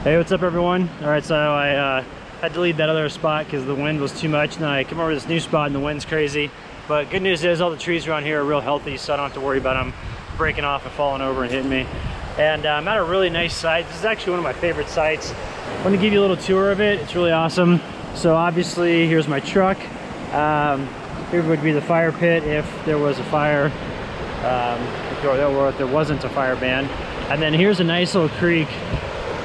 Hey, what's up everyone? Alright, so I had to leave that other spot because the wind was too much, and then I come over to this new spot and the wind's crazy. But good news is all the trees around here are real healthy, so I don't have to worry about them breaking off and falling over and hitting me. And I'm at a really nice site. This is actually one of my favorite sites. I'm going to give you a little tour of it. It's really awesome. So obviously here's my truck. Here would be the fire pit if there was a fire, if there wasn't a fire ban. And then here's a nice little creek.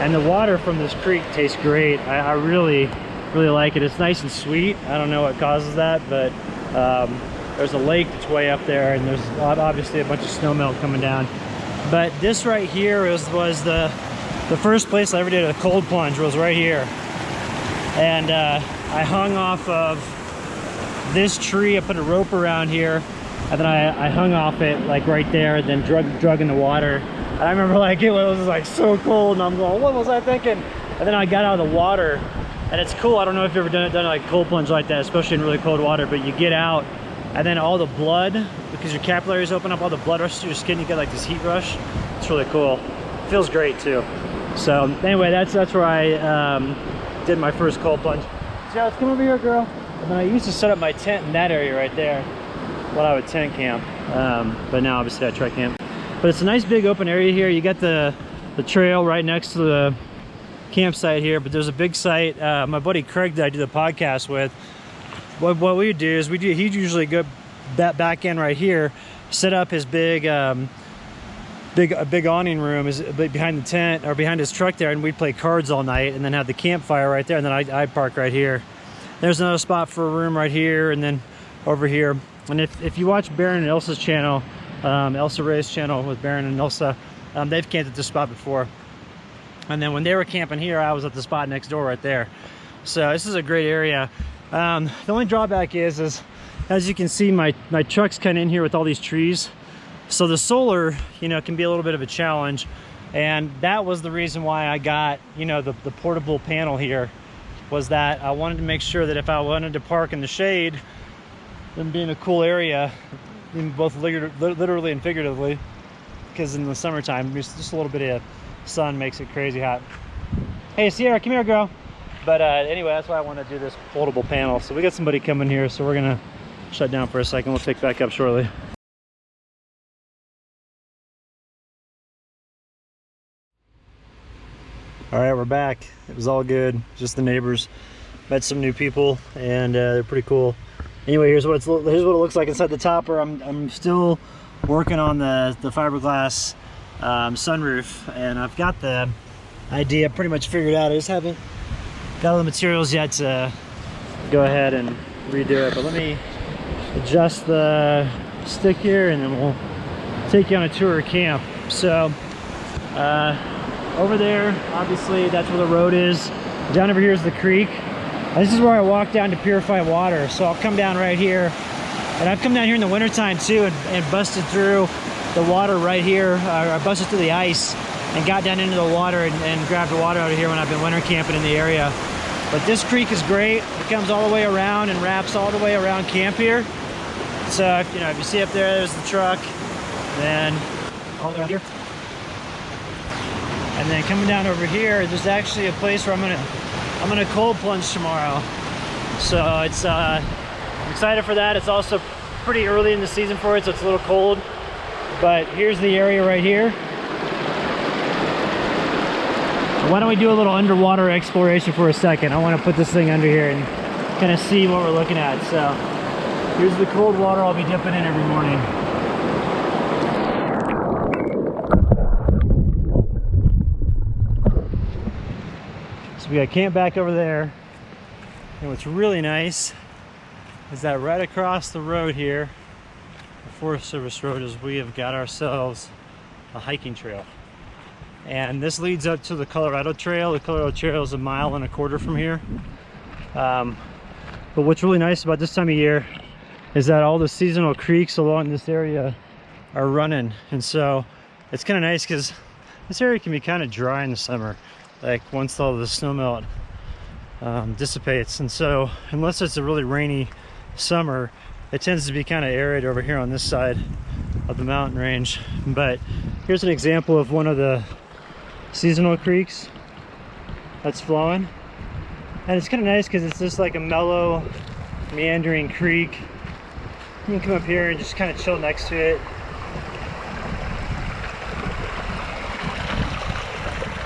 And the water from this creek tastes great. I really like it. It's nice and sweet. I don't know what causes that, but there's a lake that's way up there, and there's obviously a bunch of snow melt coming down. But this right here was the first place I ever did a cold plunge, was right here. And I hung off of this tree. I put a rope around here, and then I hung off it like right there, and then drug in the water. And I remember like it was like so cold, and I'm going, what was I thinking? And then I got out of the water, and it's cool. I don't know if you've ever done like cold plunge like that, especially in really cold water, but you get out and then all the blood, because your capillaries open up, all the blood rushes to your skin, you get like this heat rush. It's really cool. It feels great too. So anyway, that's where I did my first cold plunge. So let's come over here, girl. And then I used to set up my tent in that area right there when I would tent camp, but now obviously I try camp. But it's a nice big open area here. You got the trail right next to the campsite here, but there's a big site. My buddy Craig that I do the podcast with, what we do is he'd usually go back in right here, set up his big awning room is behind the tent or behind his truck there, and we'd play cards all night and then have the campfire right there, and then I'd park right here. There's another spot for a room right here, and then over here. And if you watch Baron and Elsa's channel, Elsa Ray's channel with Baron and Elsa, they've camped at this spot before. And then when they were camping here, I was at the spot next door right there. So this is a great area. The only drawback is as you can see, my truck's kind of in here with all these trees. So the solar, can be a little bit of a challenge. And that was the reason why I got, the portable panel here, was that I wanted to make sure that if I wanted to park in the shade and be in a cool area, in both literally and figuratively, because in the summertime just a little bit of sun makes it crazy hot. Hey Sierra, come here, girl. But anyway, that's why I want to do this foldable panel. So we got somebody coming here, so we're gonna shut down for a second. We'll pick back up shortly. All right, we're back. It was all good, just the neighbors. Met some new people, and they're pretty cool. Anyway, here's what it looks like inside the topper. I'm still working on the fiberglass sunroof, and I've got the idea pretty much figured out. I just haven't got all the materials yet to go ahead and redo it. But let me adjust the stick here, and then we'll take you on a tour of camp. So over there, obviously that's where the road is. Down over here is the creek. This is where I walk down to purify water. So I'll come down right here, and I've come down here in the wintertime too, and busted through the water right here. I busted through the ice and got down into the water and grabbed the water out of here when I've been winter camping in the area. But this creek is great. It comes all the way around and wraps all the way around camp here. So if you see up there, there's the truck, then all around here. And then coming down over here, there's actually a place where I'm gonna cold plunge tomorrow. So it's I'm excited for that. It's also pretty early in the season for it, so it's a little cold. But here's the area right here. Why don't we do a little underwater exploration for a second? I want to put this thing under here and kind of see what we're looking at. So here's the cold water I'll be dipping in every morning. We got camp back over there, and what's really nice is that right across the road here, the Forest Service road, is we have got ourselves a hiking trail, and this leads up to the Colorado Trail. The Colorado Trail is 1.25 miles from here. But what's really nice about this time of year is that all the seasonal creeks along this area are running, and so it's kind of nice because this area can be kind of dry in the summer, like once all the snow melt dissipates. And so unless it's a really rainy summer, it tends to be kind of arid over here on this side of the mountain range. But here's an example of one of the seasonal creeks. that's flowing. And it's kind of nice because it's just like a mellow, meandering creek. You can come up here and just kind of chill next to it.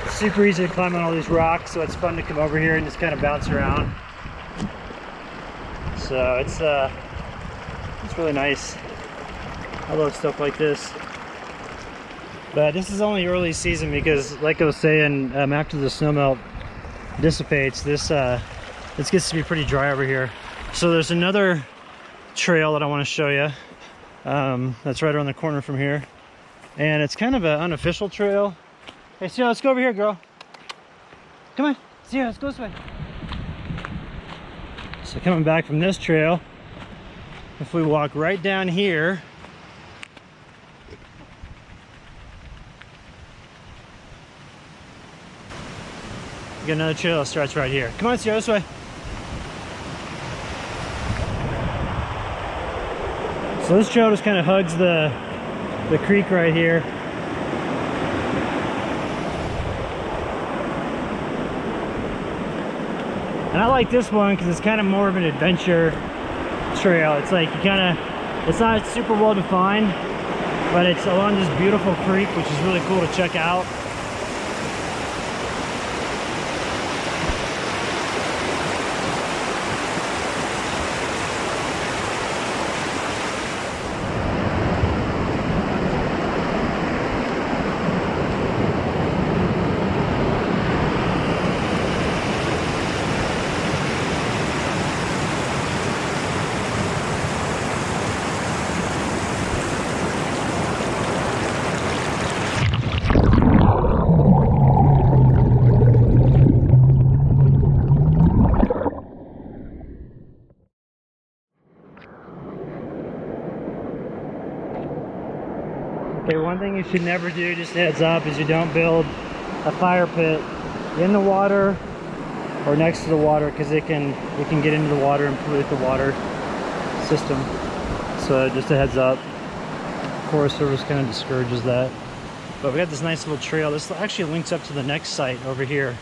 It's super easy to climb on all these rocks, so it's fun to come over here and just kind of bounce around. So it's really nice. I love stuff like this. But this is only early season because, like I was saying, after the snowmelt dissipates, this gets to be pretty dry over here. So there's another trail that I want to show you. That's right around the corner from here, and it's kind of an unofficial trail. Hey, Sierra, let's go over here, girl. Come on, Sierra, let's go this way. So coming back from this trail, if we walk right down here, we got another trail that starts right here. Come on, Sierra, this way. So this trail just kind of hugs the creek right here. And I like this one because it's kind of more of an adventure trail. It's like it's not super well defined, but it's along this beautiful creek, which is really cool to check out. Okay, one thing you should never do, just heads up, is you don't build a fire pit in the water or next to the water, because it can get into the water and pollute the water system. So just a heads up. Forest Service kind of discourages that. But we got this nice little trail. This actually links up to the next site over here.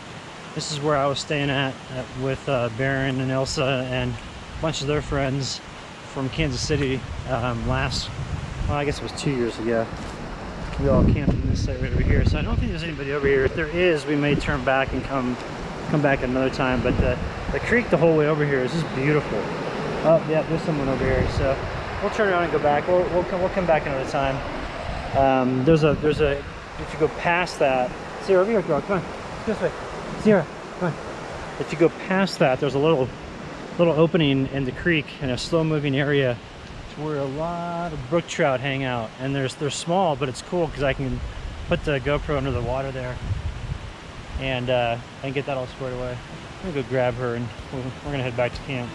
This is where I was staying at with Baron and Elsa and a bunch of their friends from Kansas City well, I guess it was 2 years ago. We all camped in this site right over here. So I don't think there's anybody over here. If there is, we may turn back and come back another time. But the creek the whole way over here is just beautiful. Oh yeah, there's someone over here. So we'll turn around and go back. We'll come back another time. There's a if you go past that, Sierra, over here, girl, come on, this way. Sierra, come on. If you go past that, there's a little opening in the creek in a slow-moving area where a lot of brook trout hang out, and they're small, but it's cool because I can put the GoPro under the water there and get that all squared away. I'm gonna go grab her, and we're gonna head back to camp.